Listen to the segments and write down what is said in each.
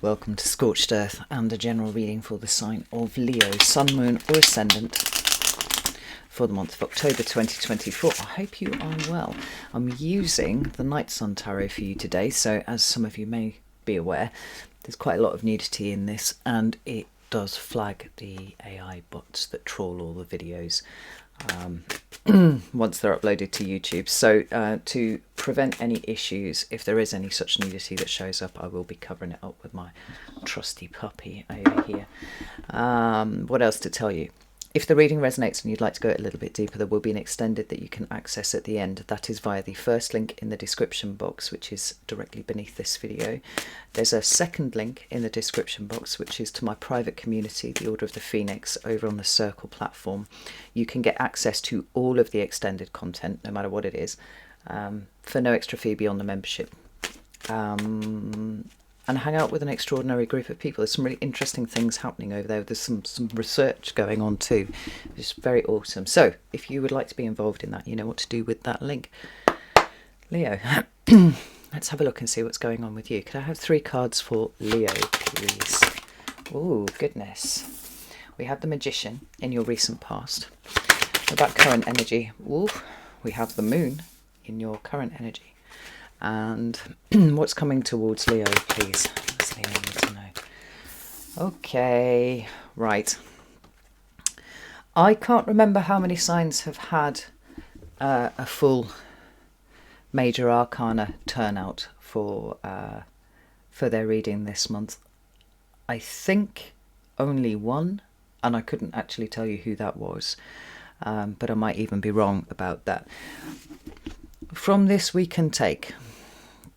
welcome to Scorched Earth and a general reading for the sign of Leo, Sun, Moon or Ascendant for the month of October 2024. I hope you are well. I'm using the Night Sun Tarot for you today, so as some of you may be aware, there's quite a lot of nudity in this and it does flag the AI bots that troll all the videos once they're uploaded to YouTube. So to prevent any issues, if there is any such nudity that shows up, I will be covering it up with my trusty puppy over here. What else to tell you? If the reading resonates and you'd like to go a little bit deeper, there will be an extended that you can access at the end. That is via the first link in the description box, which is directly beneath this video. There's a second link in the description box, which is to my private community, the Order of the Phoenix, over on the Circle platform. You can get access to all of the extended content, no matter what it is, for no extra fee beyond the membership. And hang out with an extraordinary group of people. There's some really interesting things happening over there. There's some research going on too. It's very awesome. So if you would like to be involved in that, you know what to do with that link. Leo, let's have a look and see what's going on with you. Could I have 3 cards for Leo, please? Oh, goodness. We have the Magician in your recent past. About current energy. Ooh, we have the Moon in your current energy. And what's coming towards Leo, please? What's Leo need to know? Okay, right. I can't remember how many signs have had a full major arcana turnout for their reading this month. I think only one, and I couldn't actually tell you who that was, but I might even be wrong about that. From this we can take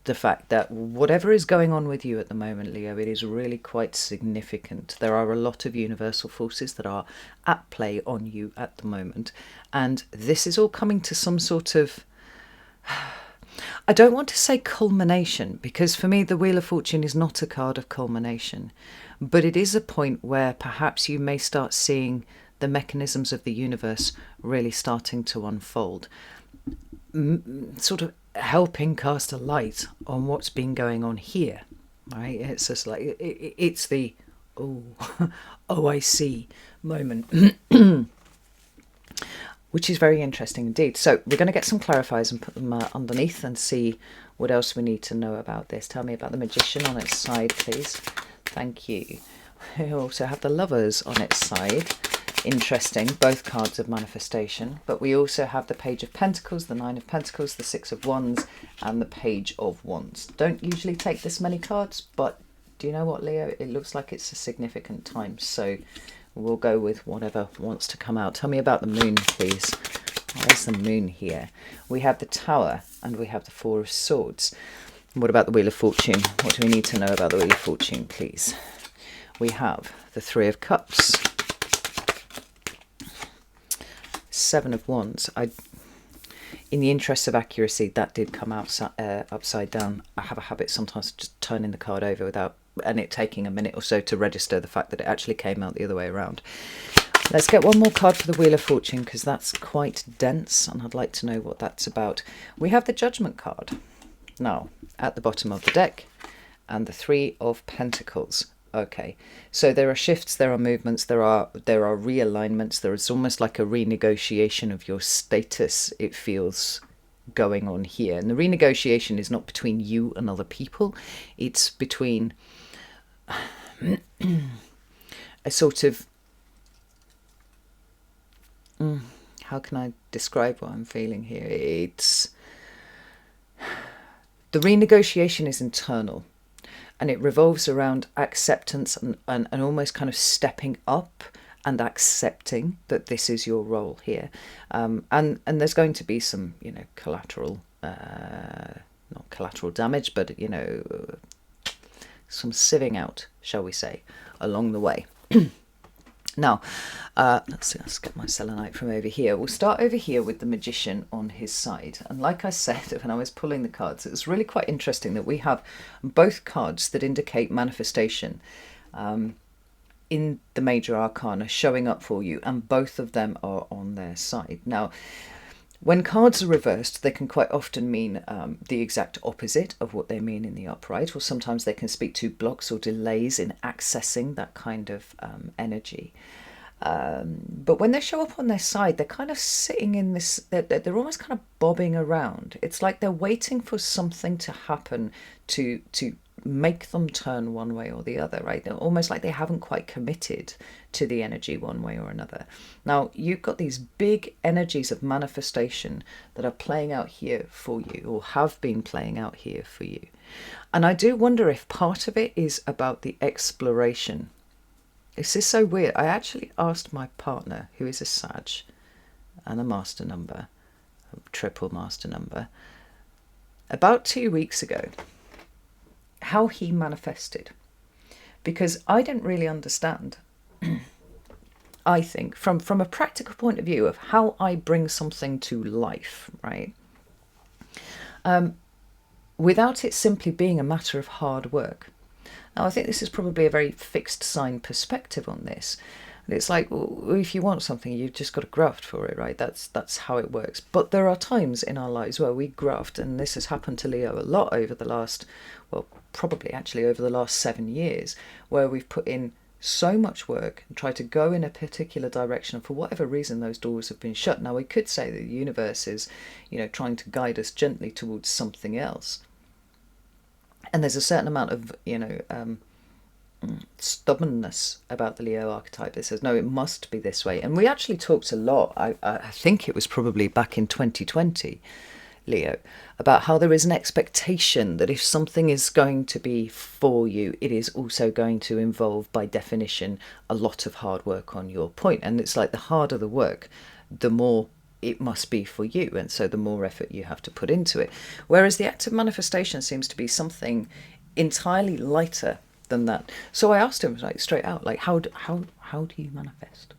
the fact that whatever is going on with you at the moment, Leo, it is really quite significant. There are a lot of universal forces that are at play on you at the moment, and this is all coming to some sort of, I don't want to say culmination, because for me the Wheel of Fortune is not a card of culmination, but it is a point where perhaps you may start seeing the mechanisms of the universe really starting to unfold, sort of helping cast a light on what's been going on here, right? It's just like it's the oh I see moment, which is very interesting indeed. So we're going to get some clarifiers and put them underneath and see what else we need to know about this. Tell me about the Magician on its side, please. Thank you. We also have the Lovers on its side. Interesting, both cards of manifestation, but we also have the Page of Pentacles, the Nine of Pentacles, the Six of Wands and the Page of Wands. Don't usually take this many cards, but do you know what, Leo, it looks like it's a significant time, so we'll go with whatever wants to come out. Tell me about the Moon, please. Where's the Moon here? We have the Tower and we have the Four of Swords. What about the Wheel of Fortune? What do we need to know about the Wheel of Fortune, please? We have the Three of Cups, Seven of Wands. In the interest of accuracy, that did come out upside down. I have a habit sometimes of just turning the card over without, and it taking a minute or so to register the fact that it actually came out the other way around. Let's get one more card for the Wheel of Fortune, because that's quite dense and I'd like to know what that's about. We have the Judgment card now at the bottom of the deck and the Three of Pentacles. Okay, so there are shifts, there are movements, there are realignments. There is almost like a renegotiation of your status, it feels, going on here. And the renegotiation is not between you and other people, it's between a sort of, how can I describe what I'm feeling here? It's, the renegotiation is internal. And it revolves around acceptance and almost kind of stepping up and accepting that this is your role here. And there's going to be some, you know, collateral, not collateral damage, but, you know, some sieving out, shall we say, along the way. Now, let's get my selenite from over here. We'll start over here with the Magician on his side. And like I said, when I was pulling the cards, it was really quite interesting that we have both cards that indicate manifestation in the major arcana showing up for you, and both of them are on their side. Now, When cards are reversed, they can quite often mean the exact opposite of what they mean in the upright, or sometimes they can speak to blocks or delays in accessing that kind of energy. But when they show up on their side, they're kind of sitting in this, they're almost kind of bobbing around. It's like they're waiting for something to happen to make them turn one way or the other, right? They're almost like they haven't quite committed to the energy one way or another. Now, you've got these big energies of manifestation that are playing out here for you, or have been playing out here for you. And I do wonder if part of it is about the exploration. This is so weird. I actually asked my partner, who is a Sag and a master number, a triple master number, about 2 weeks ago, how he manifested. Because I didn't really understand, I think, from a practical point of view of how I bring something to life, right? Without it simply being a matter of hard work. Now, I think this is probably a very fixed sign perspective on this. And it's like, well, if you want something, you've just got to graft for it, right? That's how it works. But there are times in our lives where we graft, and this has happened to Leo a lot over the last, well, probably actually over the last 7 years, where we've put in so much work and tried to go in a particular direction, and for whatever reason those doors have been shut. Now, we could say that the universe is, trying to guide us gently towards something else. And there's a certain amount of, stubbornness about the Leo archetype that says, no, it must be this way. And we actually talked a lot, I think it was probably back in 2020, Leo, about how there is an expectation that if something is going to be for you, it is also going to involve, by definition, a lot of hard work on your point. And it's like the harder the work, the more it must be for you, and so the more effort you have to put into it. Whereas the act of manifestation seems to be something entirely lighter than that. So I asked him, like, straight out, like, how do you manifest?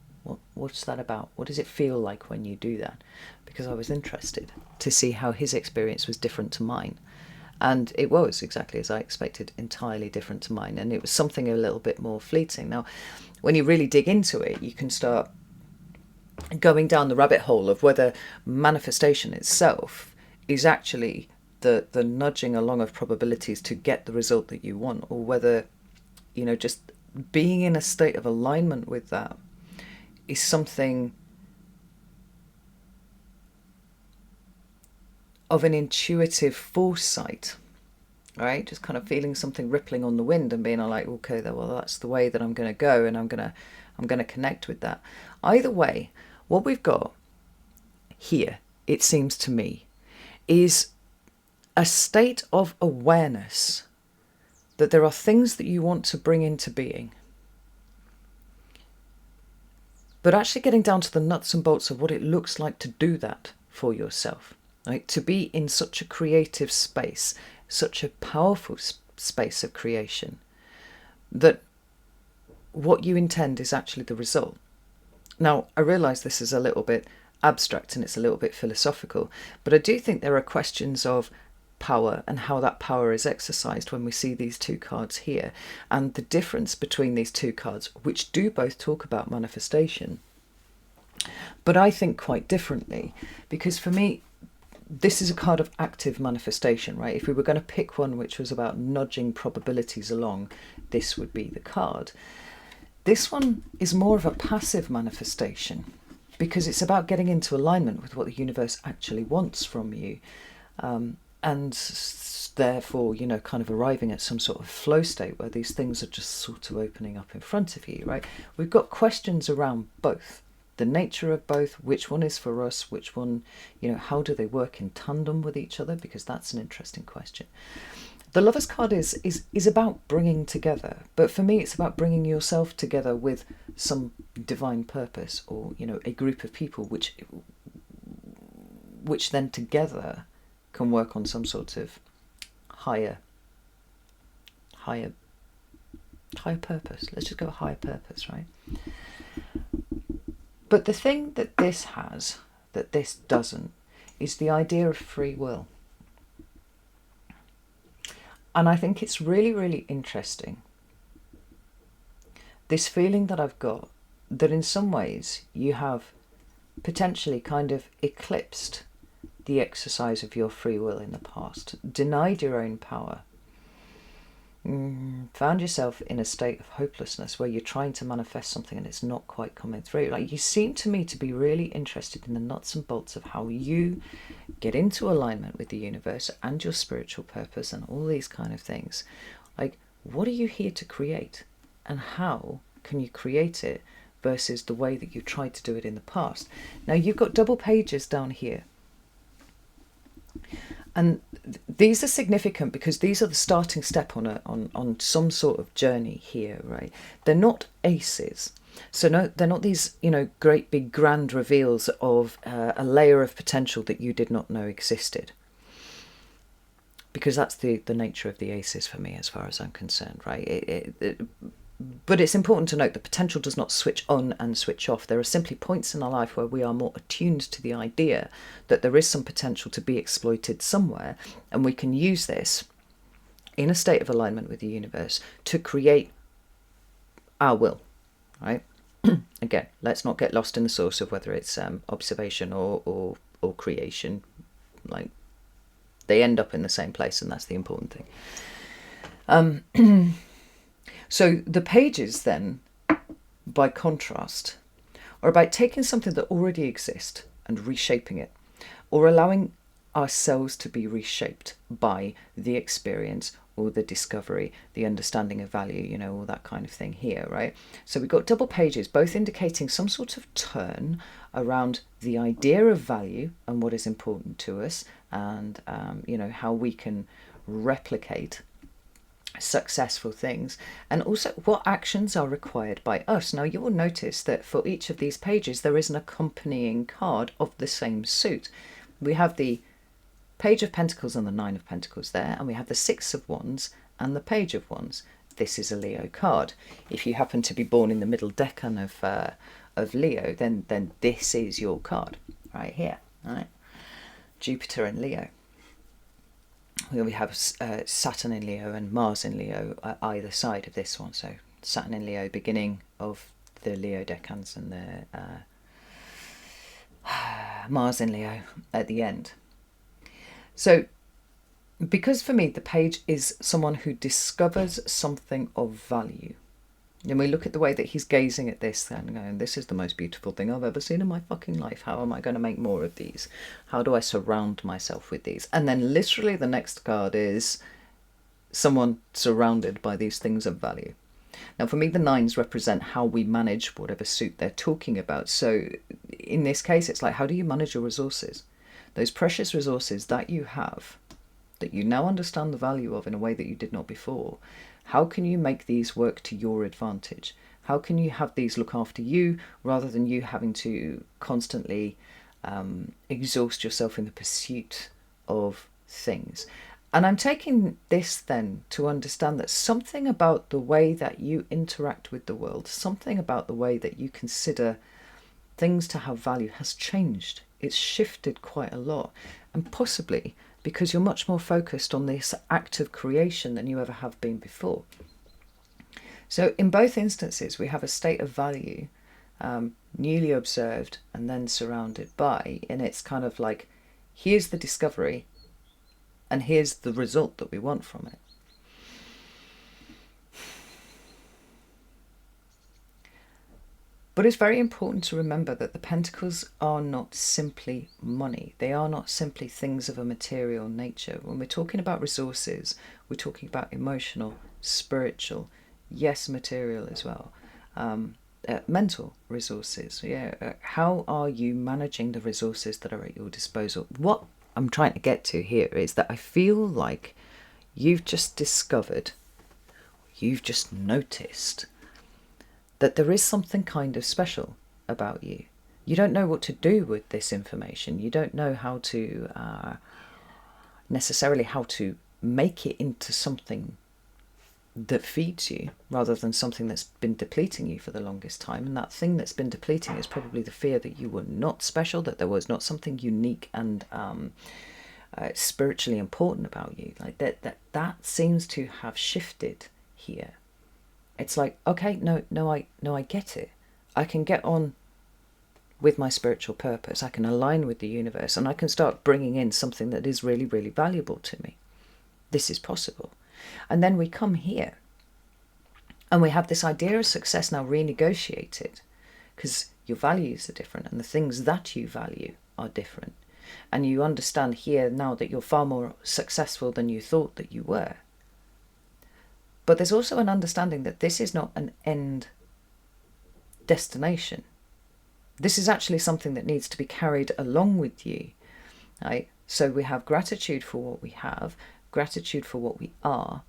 What's that about? What does it feel like when you do that? Because I was interested to see how his experience was different to mine. And it was exactly as I expected, entirely different to mine. And it was something a little bit more fleeting. Now, when you really dig into it, you can start going down the rabbit hole of whether manifestation itself is actually the nudging along of probabilities to get the result that you want, or whether, just being in a state of alignment with that is something of an intuitive foresight, right? Just kind of feeling something rippling on the wind and being like, okay, well, that's the way that I'm going to go, and I'm going to connect with that. Either way, what we've got here, it seems to me, is a state of awareness that there are things that you want to bring into being. But actually getting down to the nuts and bolts of what it looks like to do that for yourself, right? To be in such a creative space, such a powerful space of creation, that what you intend is actually the result. Now, I realise this is a little bit abstract and it's a little bit philosophical, but I do think there are questions of power and how that power is exercised when we see these two cards here, and the difference between these two cards, which do both talk about manifestation, but I think quite differently. Because for me, this is a card of active manifestation, right? If we were going to pick one which was about nudging probabilities along, this would be the card. This one is more of a passive manifestation, because it's about getting into alignment with what the universe actually wants from you, and therefore, kind of arriving at some sort of flow state where these things are just sort of opening up in front of you, right? We've got questions around both, the nature of both, which one is for us, which one, how do they work in tandem with each other, because that's an interesting question. The Lover's card is about bringing together, but for me it's about bringing yourself together with some divine purpose, or a group of people which then together can work on some sort of higher purpose. Let's just go higher purpose, right? But the thing that this has, that this doesn't, is the idea of free will. And I think it's really, really interesting, this feeling that I've got, that in some ways you have potentially kind of eclipsed the exercise of your free will in the past, denied your own power, found yourself in a state of hopelessness where you're trying to manifest something and it's not quite coming through. Like, you seem to me to be really interested in the nuts and bolts of how you get into alignment with the universe and your spiritual purpose and all these kind of things. Like, what are you here to create, and how can you create it versus the way that you tried to do it in the past? Now, you've got double pages down here. And these are significant because these are the starting step on some sort of journey here, right? They're not aces. So no, they're not these, great big grand reveals of a layer of potential that you did not know existed. Because that's the nature of the aces for me, as far as I'm concerned, right? But it's important to note that potential does not switch on and switch off. There are simply points in our life where we are more attuned to the idea that there is some potential to be exploited somewhere, and we can use this in a state of alignment with the universe to create our will, right? Again, let's not get lost in the source of whether it's observation or creation. Like, they end up in the same place, and that's the important thing. So the pages then, by contrast, are about taking something that already exists and reshaping it, or allowing ourselves to be reshaped by the experience or the discovery, the understanding of value, all that kind of thing here, right? So we've got double pages, both indicating some sort of turn around the idea of value and what is important to us, and, how we can replicate successful things, and also what actions are required by us. Now, you will notice that for each of these pages there is an accompanying card of the same suit. We have the Page of Pentacles and the Nine of Pentacles there, and we have the Six of Wands and the Page of Wands. This is a Leo card. If you happen to be born in the middle decan of Leo, then this is your card right here, right? Jupiter in Leo. We have Saturn in Leo and Mars in Leo either side of this one. So Saturn in Leo, beginning of the Leo decans, and the Mars in Leo at the end. So, because for me the page is someone who discovers something of value. And we look at the way that he's gazing at this and going, this is the most beautiful thing I've ever seen in my fucking life. How am I going to make more of these? How do I surround myself with these? And then literally the next card is someone surrounded by these things of value. Now, for me, the nines represent how we manage whatever suit they're talking about. So in this case, it's like, how do you manage your resources? Those precious resources that you have, that you now understand the value of in a way that you did not before. How can you make these work to your advantage? How can you have these look after you rather than you having to constantly exhaust yourself in the pursuit of things? And I'm taking this then to understand that something about the way that you interact with the world, something about the way that you consider things to have value has changed. It's shifted quite a lot, and possibly because you're much more focused on this act of creation than you ever have been before. So in both instances, we have a state of value, newly observed and then surrounded by, and it's kind of like, here's the discovery and here's the result that we want from it. But it's very important to remember that the pentacles are not simply money. They are not simply things of a material nature. When we're talking about resources, we're talking about emotional, spiritual, yes, material as well, mental resources. How are you managing the resources that are at your disposal? What I'm trying to get to here is that I feel like you've just discovered, you've just noticed that there is something kind of special about you. You don't know what to do with this information. You don't know how to necessarily how to make it into something that feeds you rather than something that's been depleting you for the longest time. And that thing that's been depleting is probably the fear that you were not special, that there was not something unique and spiritually important about you. Like that seems to have shifted here. It's like, okay, no, I get it. I can get on with my spiritual purpose. I can align with the universe, and I can start bringing in something that is really, really valuable to me. This is possible. And then we come here and we have this idea of success now renegotiated, because your values are different and the things that you value are different. And you understand here now that you're far more successful than you thought that you were. But there's also an understanding that this is not an end destination. This is actually something that needs to be carried along with you. Right? So we have gratitude for what we have, gratitude for what we are,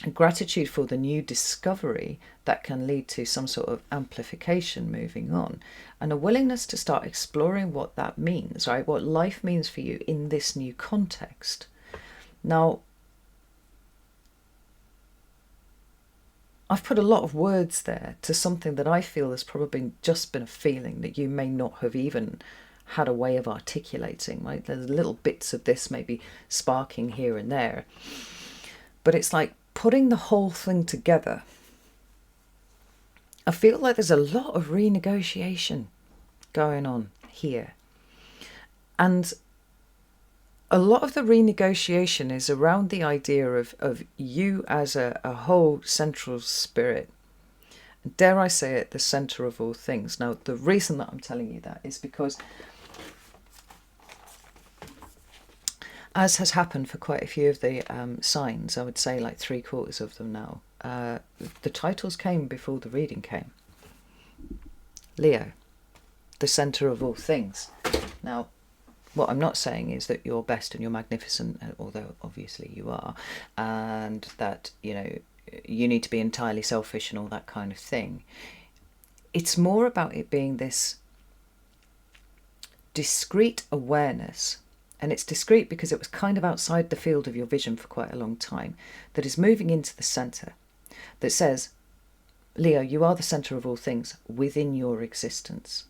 and gratitude for the new discovery that can lead to some sort of amplification moving on, and a willingness to start exploring what that means, right? What life means for you in this new context. Now, I've put a lot of words there to something that I feel has probably just been a feeling that you may not have even had a way of articulating, right? There's little bits of this maybe sparking here and there. But it's like putting the whole thing together. I feel like there's a lot of renegotiation going on here. And a lot of the renegotiation is around the idea of you as a whole central spirit. Dare I say it, the center of all things. Now, the reason that I'm telling you that is because, as has happened for quite a few of the signs, I would say like 3/4 of them now, the titles came before the reading came. Leo, the center of all things. Now, what I'm not saying is that you're best and you're magnificent, although obviously you are, and that, you know, you need to be entirely selfish and all that kind of thing. It's more about it being this discrete awareness, and it's discrete because it was kind of outside the field of your vision for quite a long time, that is moving into the center, that says, Leo, you are the center of all things within your existence.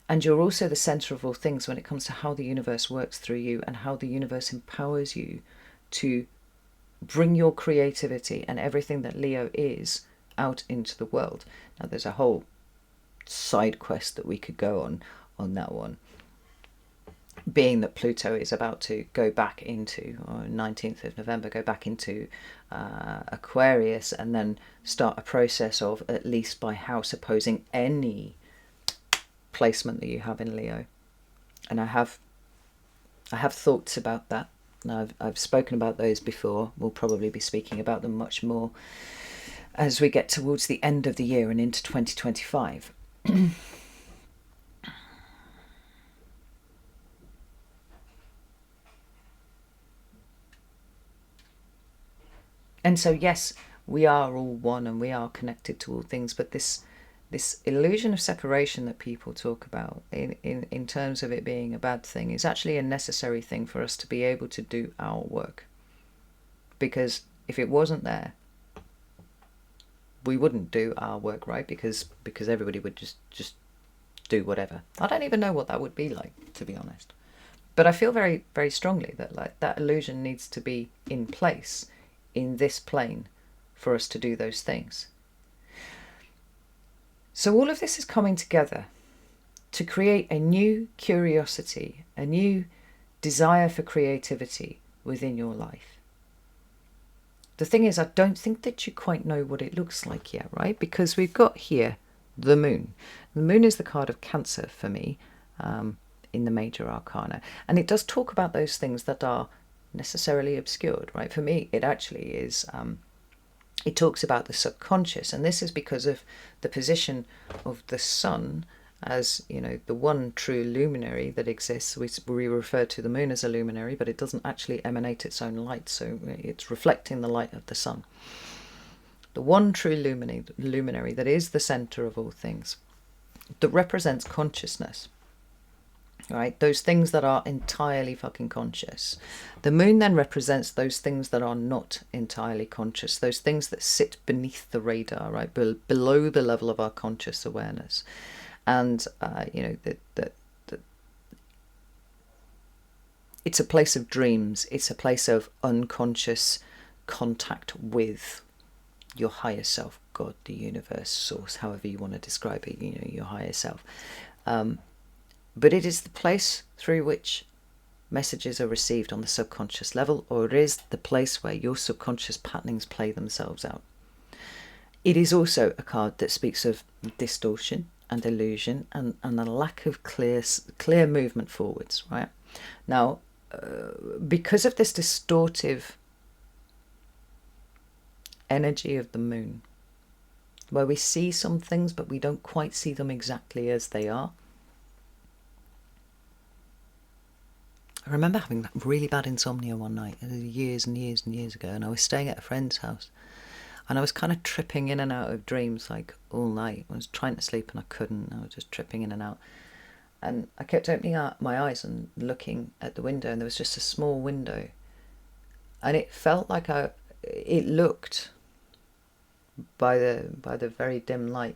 And you're also the center of all things when it comes to how the universe works through you and how the universe empowers you to bring your creativity and everything that Leo is out into the world. Now, there's a whole side quest that we could go on that one, being that Pluto is about to go back into, or 19th of November, go back into Aquarius, and then start a process of, at least by house, opposing any placement that you have in Leo. And I have thoughts about that. Now, I've spoken about those before. We'll probably be speaking about them much more as we get towards the end of the year and into 2025. And so, yes, we are all one and we are connected to all things, but this illusion of separation that people talk about in terms of it being a bad thing is actually a necessary thing for us to be able to do our work. Because if it wasn't there, we wouldn't do our work, right? Because everybody would just do whatever. I don't even know what that would be like, to be honest. But I feel very, very strongly that like that illusion needs to be in place in this plane for us to do those things. So all of this is coming together to create a new curiosity, a new desire for creativity within your life. The thing is, I don't think that you quite know what it looks like yet, right? Because we've got here the moon. The moon is the card of Cancer for me in the major arcana. And it does talk about those things that are necessarily obscured, right? For me, it actually is... it talks about the subconscious, and this is because of the position of the sun as, you know, the one true luminary that exists. We refer to the moon as a luminary, but it doesn't actually emanate its own light, so it's reflecting the light of the sun. The one true luminary that is the center of all things, that represents consciousness. Right, those things that are entirely fucking conscious. The moon then represents those things that are not entirely conscious, those things that sit beneath the radar, right, below the level of our conscious awareness. And you know, it's a place of dreams. It's a place of unconscious contact with your higher self, God, the universe, source, however you want to describe it, you know, your higher self. But it is the place through which messages are received on the subconscious level, or it is the place where your subconscious patternings play themselves out. It is also a card that speaks of distortion and illusion and a lack of clear movement forwards, right? Now, because of this distortive energy of the moon, where we see some things but we don't quite see them exactly as they are. I remember having really bad insomnia one night, years and years and years ago, and I was staying at a friend's house, and I was kind of tripping in and out of dreams like all night. I was trying to sleep and I couldn't. I was just tripping in and out. And I kept opening up my eyes and looking at the window, and there was just a small window. And it felt like it looked, by the very dim light,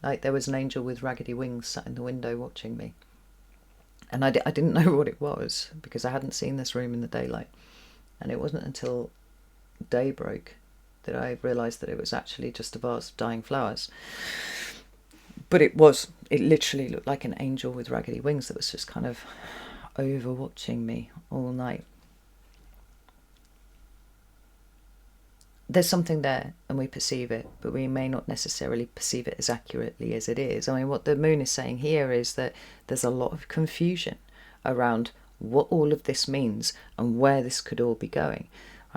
like there was an angel with raggedy wings sat in the window watching me. And I didn't know what it was because I hadn't seen this room in the daylight. And it wasn't until day broke that I realised that it was actually just a vase of dying flowers. But it literally looked like an angel with raggedy wings that was just kind of over watching me all night. There's something there and we perceive it, but we may not necessarily perceive it as accurately as it is. I mean, what the moon is saying here is that there's a lot of confusion around what all of this means and where this could all be going,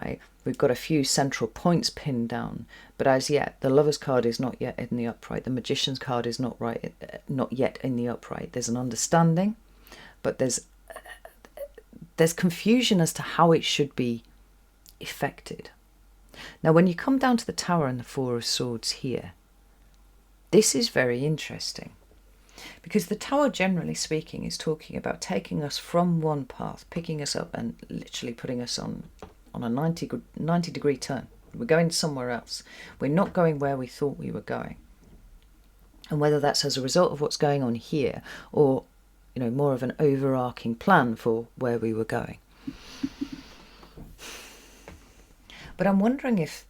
right? We've got a few central points pinned down, but as yet, the Lover's card is not yet in the upright. The Magician's card is not yet in the upright. There's an understanding, but there's confusion as to how it should be effected. Now, when you come down to the Tower and the Four of Swords here, this is very interesting. Because the Tower, generally speaking, is talking about taking us from one path, picking us up and literally putting us on a 90-degree turn. We're going somewhere else. We're not going where we thought we were going. And whether that's as a result of what's going on here or, more of an overarching plan for where we were going. But I'm wondering if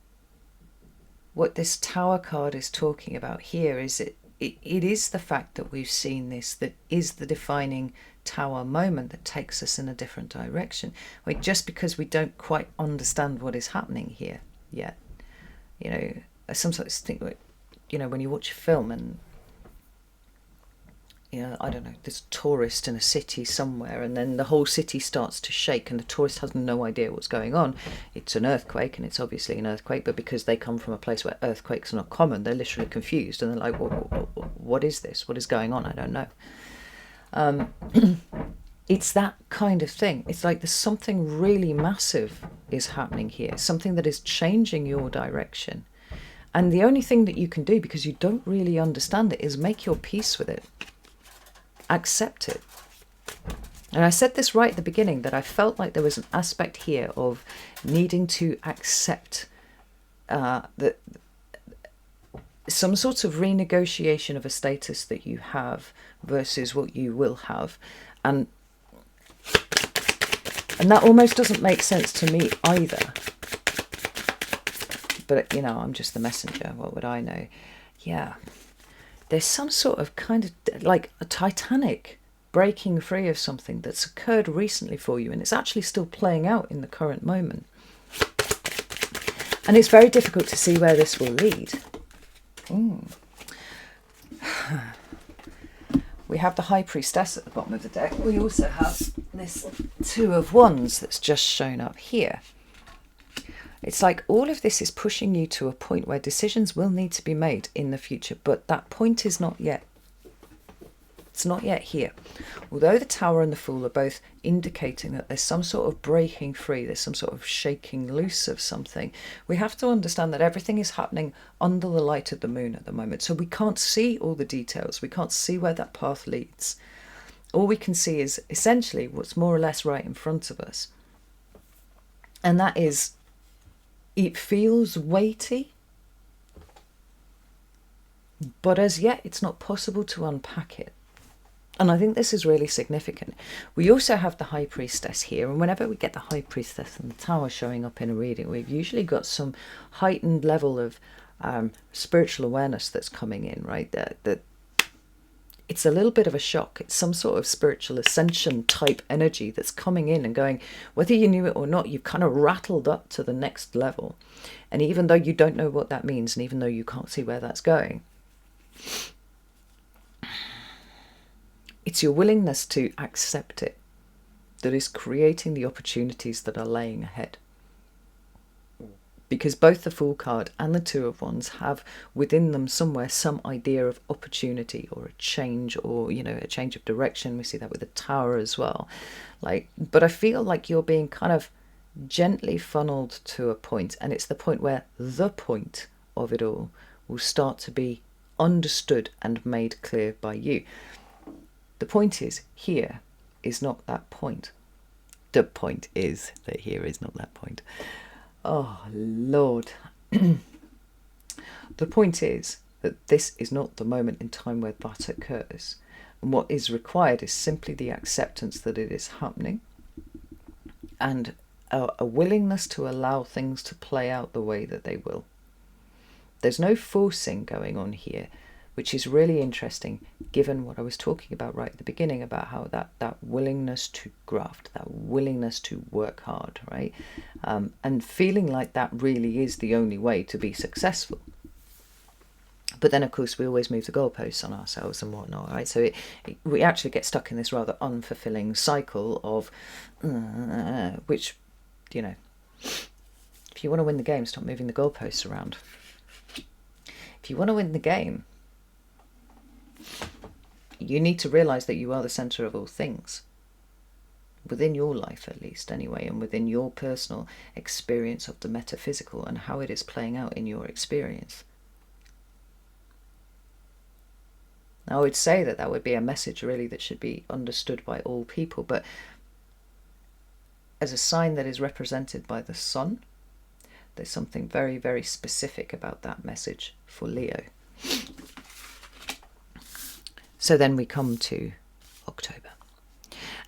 what this Tower card is talking about here is it is the fact that we've seen this that is the defining Tower moment that takes us in a different direction. Just because we don't quite understand what is happening here yet. I sometimes think, when you watch a film and, I don't know, there's a tourist in a city somewhere and then the whole city starts to shake and the tourist has no idea what's going on. It's an earthquake and it's obviously an earthquake, but because they come from a place where earthquakes are not common, they're literally confused and they're like, what is this? What is going on? I don't know. It's that kind of thing. It's like there's something really massive is happening here, something that is changing your direction. And the only thing that you can do, because you don't really understand it, is make your peace with it. Accept it. And I said this right at the beginning, that I felt like there was an aspect here of needing to accept some sort of renegotiation of a status that you have versus what you will have. And that almost doesn't make sense to me either. But, I'm just the messenger. What would I know? Yeah. There's some sort of kind of like a Titanic breaking free of something that's occurred recently for you, and it's actually still playing out in the current moment. And it's very difficult to see where this will lead. We have the High Priestess at the bottom of the deck. We also have this Two of Wands that's just shown up here. It's like all of this is pushing you to a point where decisions will need to be made in the future, but that point is not yet. It's not yet here. Although the Tower and the Fool are both indicating that there's some sort of breaking free, there's some sort of shaking loose of something, we have to understand that everything is happening under the light of the moon at the moment. So we can't see all the details. We can't see where that path leads. All we can see is essentially what's more or less right in front of us. And that is, it feels weighty, but as yet it's not possible to unpack it. And I think this is really significant. We also have the High Priestess here, and whenever we get the High Priestess and the Tower showing up in a reading, we've usually got some heightened level of spiritual awareness that's coming in, right? That it's a little bit of a shock. It's some sort of spiritual ascension type energy that's coming in and going, whether you knew it or not, you've kind of rattled up to the next level. And even though you don't know what that means, and even though you can't see where that's going, it's your willingness to accept it that is creating the opportunities that are laying ahead. Because both the Fool card and the Two of Wands have within them somewhere some idea of opportunity or a change, or, you know, a change of direction. We see that with the Tower as well. But I feel like you're being kind of gently funneled to a point, and it's the point where the point of it all will start to be understood and made clear by you. The point is, here is not that point. The point is that here is not that point. Oh, Lord. The point is that this is not the moment in time where that occurs. And what is required is simply the acceptance that it is happening, and a willingness to allow things to play out the way that they will. There's no forcing going on here, which is really interesting, given what I was talking about right at the beginning, about how that willingness to graft, that willingness to work hard, right? And feeling like that really is the only way to be successful. But then, of course, we always move the goalposts on ourselves and whatnot, right? So we actually get stuck in this rather unfulfilling cycle of, which, you know, if you want to win the game, stop moving the goalposts around. If you want to win the game, you need to realise that you are the centre of all things. Within your life, at least, anyway, and within your personal experience of the metaphysical and how it is playing out in your experience. I would say that would be a message, really, that should be understood by all people, but as a sign that is represented by the sun, there's something very, very specific about that message for Leo. So then we come to October,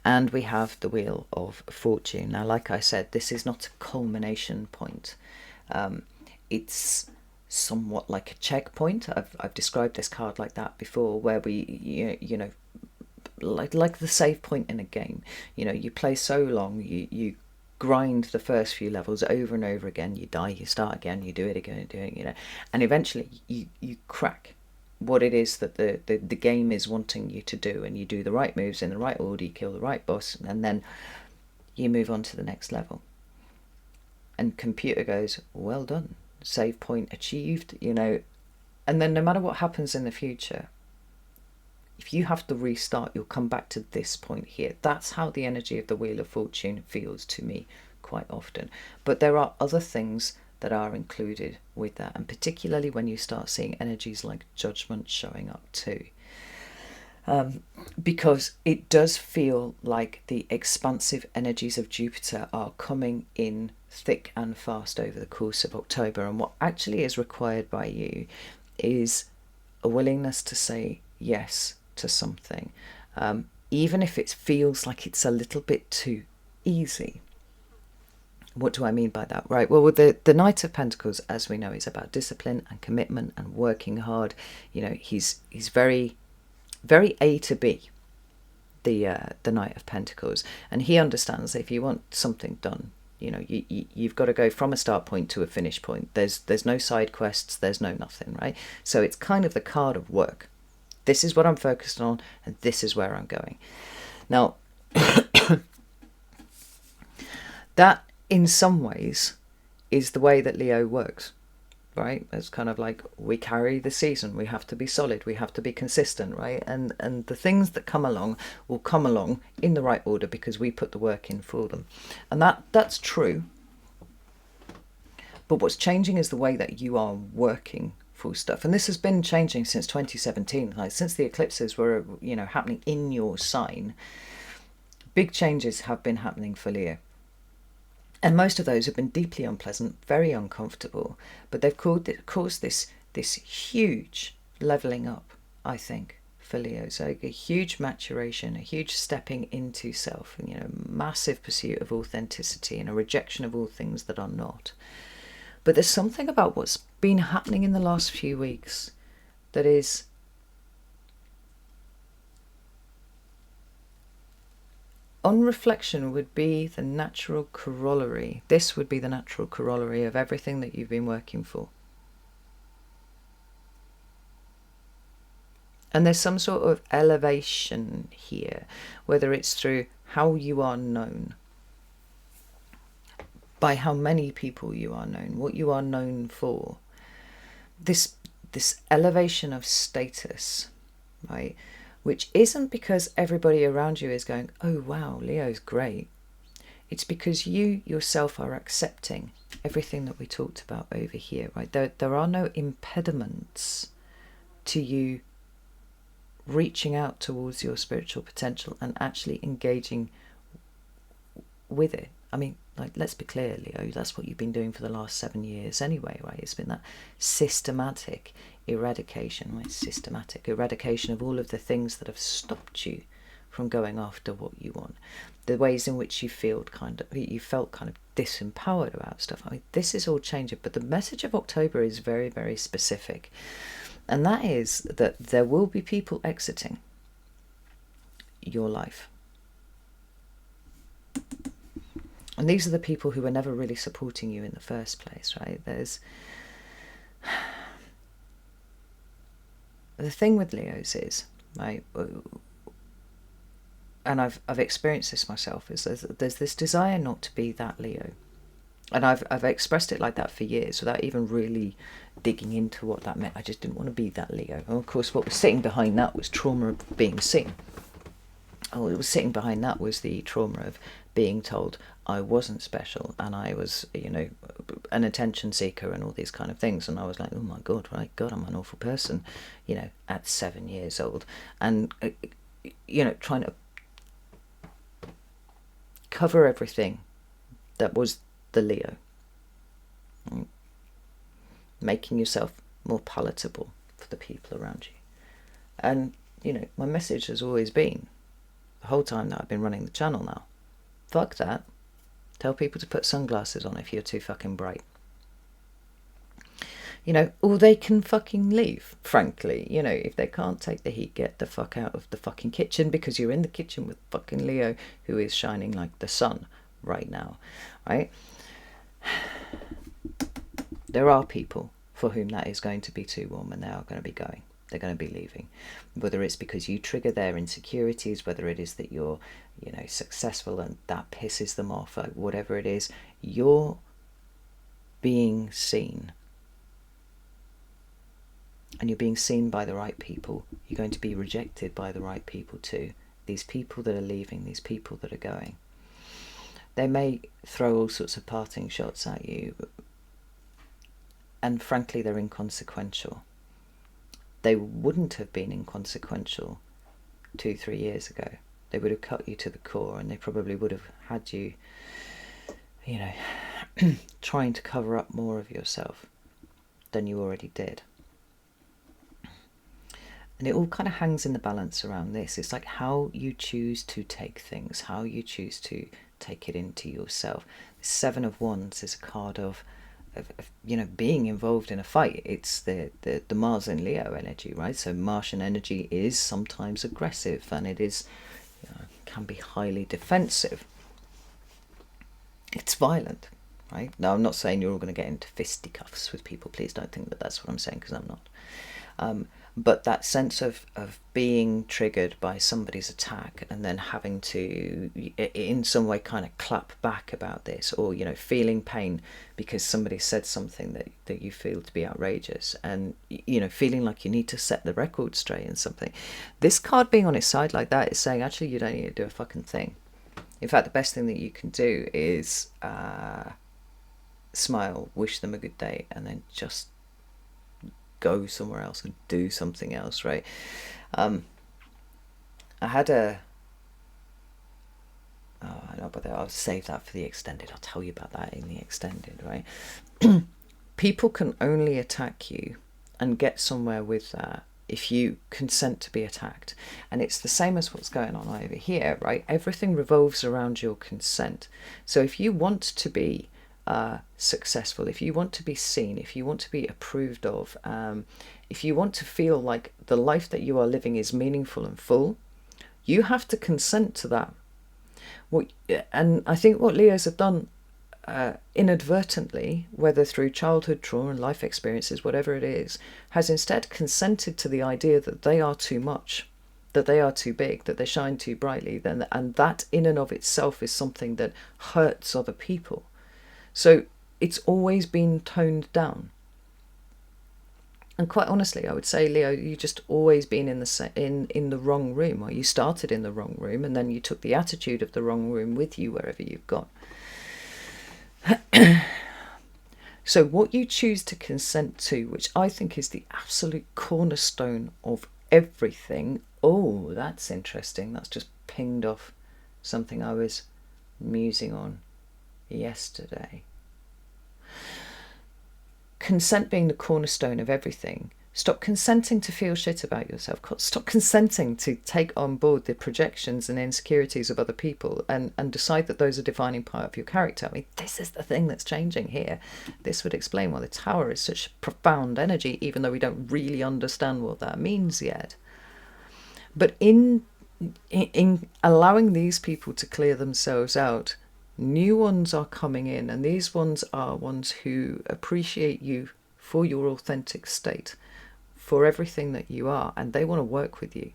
and we have the Wheel of Fortune. Now, like I said, this is not a culmination point. It's somewhat like a checkpoint. I've described this card like that before, where we, you know, like the save point in a game. You know, you play so long, you grind the first few levels over and over again. You die, you start again, you do it again, you know, and eventually you crack what it is that the game is wanting you to do, and you do the right moves in the right order, you kill the right boss, and then you move on to the next level. And computer goes, well done, save point achieved, you know. And then no matter what happens in the future, if you have to restart, you'll come back to this point here. That's how the energy of the Wheel of Fortune feels to me quite often. But there are other things that are included with that, and particularly when you start seeing energies like Judgment showing up too. Because it does feel like the expansive energies of Jupiter are coming in thick and fast over the course of October, and what actually is required by you is a willingness to say yes to something, even if it feels like it's a little bit too easy. What do I mean by that? Right, well, the Knight of Pentacles, as we know, is about discipline and commitment and working hard. You know, he's very, very A to B, the Knight of Pentacles, and he understands that if you want something done, you know, you've got to go from a start point to a finish point. There's no side quests, there's no nothing, right? So it's kind of the card of work. This is what I'm focused on, and this is where I'm going. Now, that in some ways is the way that Leo works, right? It's kind of like, we carry the season, we have to be solid, we have to be consistent, right? And the things that come along will come along in the right order because we put the work in for them. And that's true. But what's changing is the way that you are working for stuff. And this has been changing since 2017, like since the eclipses were, you know, happening in your sign. Big changes have been happening for Leo. And most of those have been deeply unpleasant, very uncomfortable, but they've caused this huge levelling up, I think, for Leo. So a huge maturation, a huge stepping into self, and, you know, massive pursuit of authenticity and a rejection of all things that are not. But there's something about what's been happening in the last few weeks that is on reflection would be the natural corollary. This would be the natural corollary of everything that you've been working for. And there's some sort of elevation here, whether it's through how you are known, by how many people you are known, what you are known for. This elevation of status, right? Which isn't because everybody around you is going, oh wow, Leo's great. It's because you yourself are accepting everything that we talked about over here, right? There are no impediments to you reaching out towards your spiritual potential and actually engaging with it. I mean, like, let's be clear, Leo, that's what you've been doing for the last 7 years anyway, right? It's been that systematic eradication, right? Systematic eradication of all of the things that have stopped you from going after what you want. The ways in which you felt kind of disempowered about stuff. I mean, this is all changing, but the message of October is very, very specific. And that is that there will be people exiting your life. And these are the people who were never really supporting you in the first place, right? There's the thing with Leos is, right, and I've experienced this myself, is there's this desire not to be that Leo. And I've expressed it like that for years without even really digging into what that meant. I just didn't want to be that Leo. And of course, what was sitting behind that was trauma of being seen. What was sitting behind that was the trauma of being told I wasn't special and I was, an attention seeker and all these kind of things. And I was like, oh my God, right? God, I'm an awful person, at 7 years old. And, trying to cover everything that was the Leo. Making yourself more palatable for the people around you. And, my message has always been, the whole time that I've been running the channel now, fuck that. Tell people to put sunglasses on if you're too fucking bright. Or they can fucking leave, frankly. If they can't take the heat, get the fuck out of the fucking kitchen, because you're in the kitchen with fucking Leo, who is shining like the sun right now, right? There are people for whom that is going to be too warm and they are going to be going. They're going to be leaving. Whether it's because you trigger their insecurities, whether it is that you're, successful and that pisses them off, like whatever it is, you're being seen. And you're being seen by the right people. You're going to be rejected by the right people too. These people that are leaving, these people that are going. They may throw all sorts of parting shots at you, and frankly, they're inconsequential. They wouldn't have been inconsequential 2-3 years ago. They would have cut you to the core, and they probably would have had you, trying to cover up more of yourself than you already did. And it all kind of hangs in the balance around this. It's like how you choose to take things, how you choose to take it into yourself. The 7 of Wands is a card of being involved in a fight. It's the Mars and Leo energy, right? So Martian energy is sometimes aggressive, and it is can be highly defensive. It's violent, right? Now, I'm not saying you're all going to get into fisticuffs with people. Please don't think that that's what I'm saying, because I'm not. But that sense of being triggered by somebody's attack and then having to, in some way, kind of clap back about this, or, feeling pain because somebody said something that you feel to be outrageous, and, feeling like you need to set the record straight in something. This card being on its side like that is saying, actually, you don't need to do a fucking thing. In fact, the best thing that you can do is smile, wish them a good day, and then just go somewhere else and do something else, right? I had but I'll save that for the extended. I'll tell you about that in the extended, right? People can only attack you and get somewhere with that if you consent to be attacked. And it's the same as what's going on over here, right? Everything revolves around your consent. So if you want to be successful, if you want to be seen, if you want to be approved of, if you want to feel like the life that you are living is meaningful and full, you have to consent to that. And I think what Leos have done inadvertently, whether through childhood trauma and life experiences, whatever it is, has instead consented to the idea that they are too much, that they are too big, that they shine too brightly, and that in and of itself is something that hurts other people. So it's always been toned down. And quite honestly, I would say, Leo, you've just always been in the wrong room, or you started in the wrong room, and then you took the attitude of the wrong room with you wherever you've gone. So what you choose to consent to, which I think is the absolute cornerstone of everything. Oh, that's interesting. That's just pinged off something I was musing on yesterday. Consent being the cornerstone of everything. Stop consenting to feel shit about yourself. Stop consenting to take on board the projections and insecurities of other people and decide that those are a defining part of your character. I mean, this is the thing that's changing here. This would explain why the Tower is such profound energy, even though we don't really understand what that means yet. But in allowing these people to clear themselves out, new ones are coming in, and these ones are ones who appreciate you for your authentic state, for everything that you are, and they want to work with you.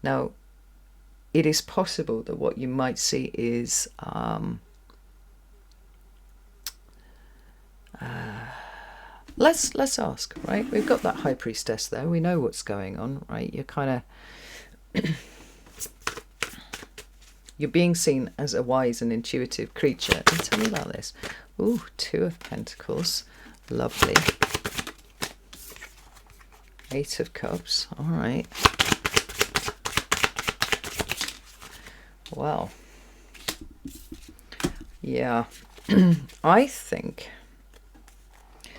Now, it is possible that what you might see is let's ask, right? We've got that High Priestess there. We know what's going on, right? You're kind of you're being seen as a wise and intuitive creature. And tell me about this. Ooh, Two of Pentacles. Lovely. Eight of Cups. All right. Well. Yeah. I think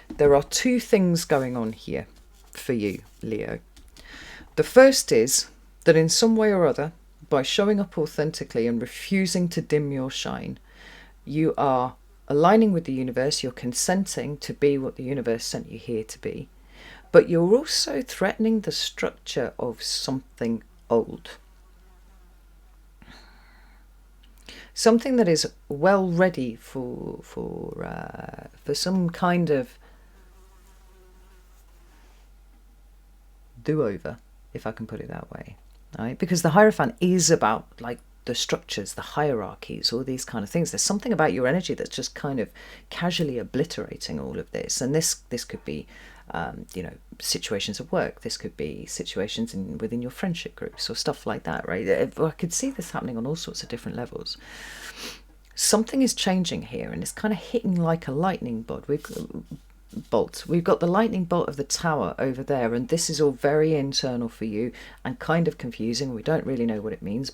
there are two things going on here for you, Leo. The first is that in some way or other, by showing up authentically and refusing to dim your shine, you are aligning with the universe, you're consenting to be what the universe sent you here to be, but you're also threatening the structure of something old. Something that is well ready for some kind of do-over, if I can put it that way. Right? Because the Hierophant is about like the structures, the hierarchies, all these kind of things. There's something about your energy that's just kind of casually obliterating all of this. And this could be, situations of work. This could be situations within your friendship groups or stuff like that, right? I could see this happening on all sorts of different levels. Something is changing here, and it's kind of hitting like a lightning bolt. We've got the lightning bolt of the Tower over there, and this is all very internal for you and kind of confusing. We don't really know what it means,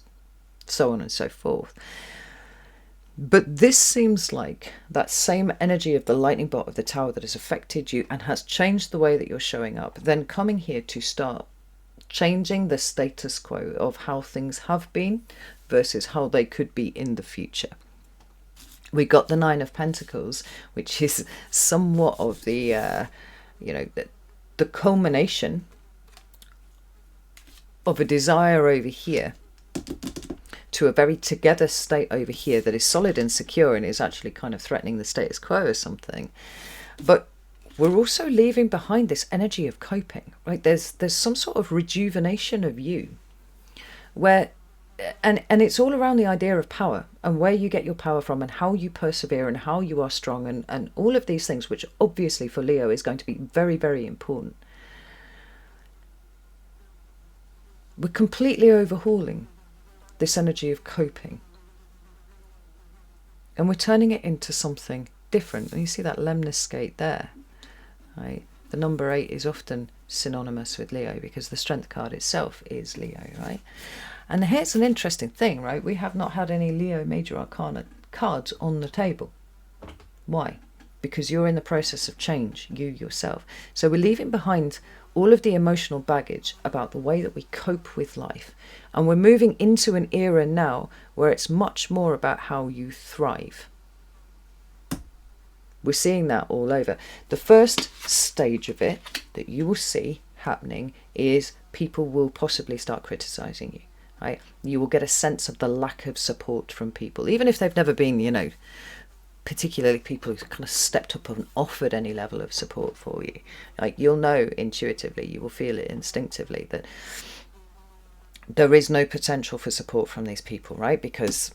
so on and so forth. But this seems like that same energy of the lightning bolt of the Tower that has affected you and has changed the way that you're showing up, then coming here to start changing the status quo of how things have been versus how they could be in the future. We got the Nine of Pentacles, which is somewhat of the, the culmination of a desire over here to a very together state over here that is solid and secure and is actually kind of threatening the status quo or something. But we're also leaving behind this energy of coping, right? There's some sort of rejuvenation of you where... And it's all around the idea of power and where you get your power from and how you persevere and how you are strong and all of these things, which obviously for Leo is going to be very, very important. We're completely overhauling this energy of coping. And we're turning it into something different. And you see that lemniscate there, right? The number 8 is often synonymous with Leo because the Strength card itself is Leo, right? And here's an interesting thing, right? We have not had any Leo Major Arcana cards on the table. Why? Because you're in the process of change, you yourself. So we're leaving behind all of the emotional baggage about the way that we cope with life. And we're moving into an era now where it's much more about how you thrive. We're seeing that all over. The first stage of it that you will see happening is people will possibly start criticizing you. right? You will get a sense of the lack of support from people, even if they've never been, you know, particularly people who kind of stepped up and offered any level of support for you. Like, you'll know intuitively, you will feel it instinctively that there is no potential for support from these people, right? Because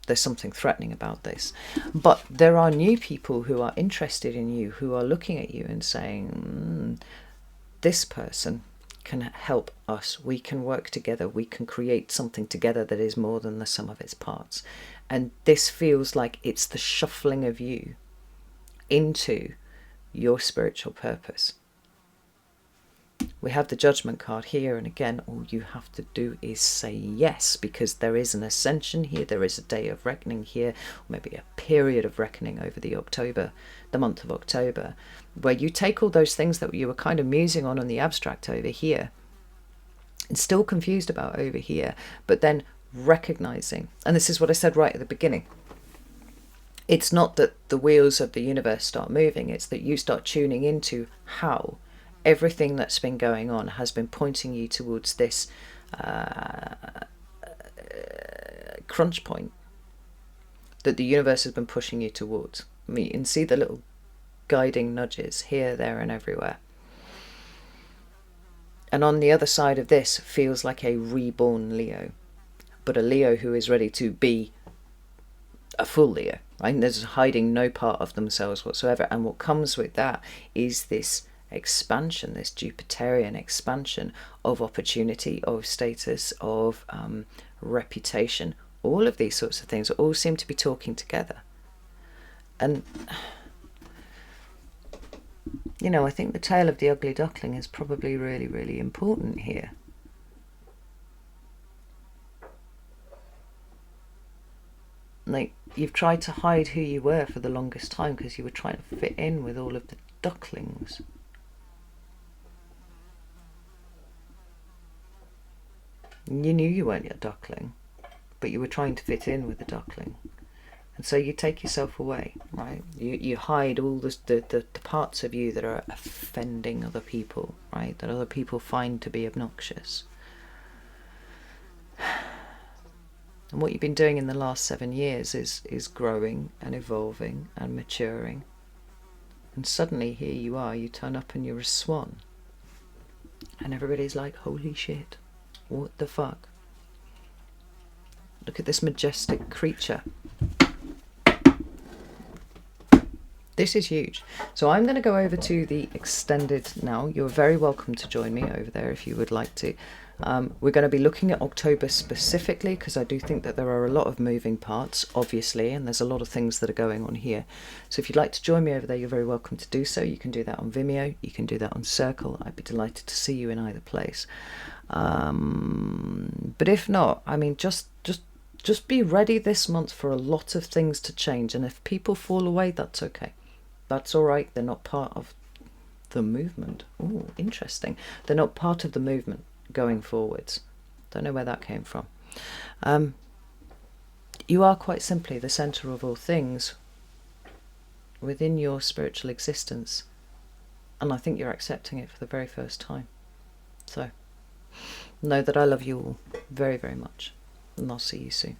there's something threatening about this. But there are new people who are interested in you, who are looking at you and saying, this person can help us. We can work together. We can create something together that is more than the sum of its parts. And this feels like it's the shuffling of you into your spiritual purpose. We have the Judgment card here, and again, all you have to do is say yes, because there is an ascension here, there is a day of reckoning here, or maybe a period of reckoning over the month of October, where you take all those things that you were kind of musing on the abstract over here, and still confused about over here, but then recognizing, and this is what I said right at the beginning, it's not that the wheels of the universe start moving, it's that you start tuning into how everything that's been going on has been pointing you towards this crunch point that the universe has been pushing you towards. I mean, you can see the little guiding nudges here, there, and everywhere. And on the other side of this feels like a reborn Leo, but a Leo who is ready to be a full Leo, right? There's hiding no part of themselves whatsoever. And what comes with that is this expansion, this Jupiterian expansion of opportunity, of status, of reputation. All of these sorts of things all seem to be talking together. And, you know, I think the tale of the ugly duckling is probably really, really important here. Like, you've tried to hide who you were for the longest time because you were trying to fit in with all of the ducklings. You knew you weren't a duckling, but you were trying to fit in with the duckling. And so you take yourself away, right? You hide all the parts of you that are offending other people, right? That other people find to be obnoxious. And what you've been doing in the last 7 years is growing and evolving and maturing. And suddenly here you are, you turn up and you're a swan. And everybody's like, holy shit. What the fuck? Look at this majestic creature. This is huge. So I'm going to go over to the extended now. You're very welcome to join me over there if you would like to. We're going to be looking at October specifically because I do think that there are a lot of moving parts, obviously, and there's a lot of things that are going on here. So if you'd like to join me over there, you're very welcome to do so. You can do that on Vimeo. You can do that on Circle. I'd be delighted to see you in either place. But if not, I mean, just be ready this month for a lot of things to change. And if people fall away, that's okay. That's all right. They're not part of the movement. Oh, interesting. They're not part of the movement going forwards. Don't know where that came from. You are quite simply the centre of all things within your spiritual existence. And I think you're accepting it for the very first time. So know that I love you all very, very much. And I'll see you soon.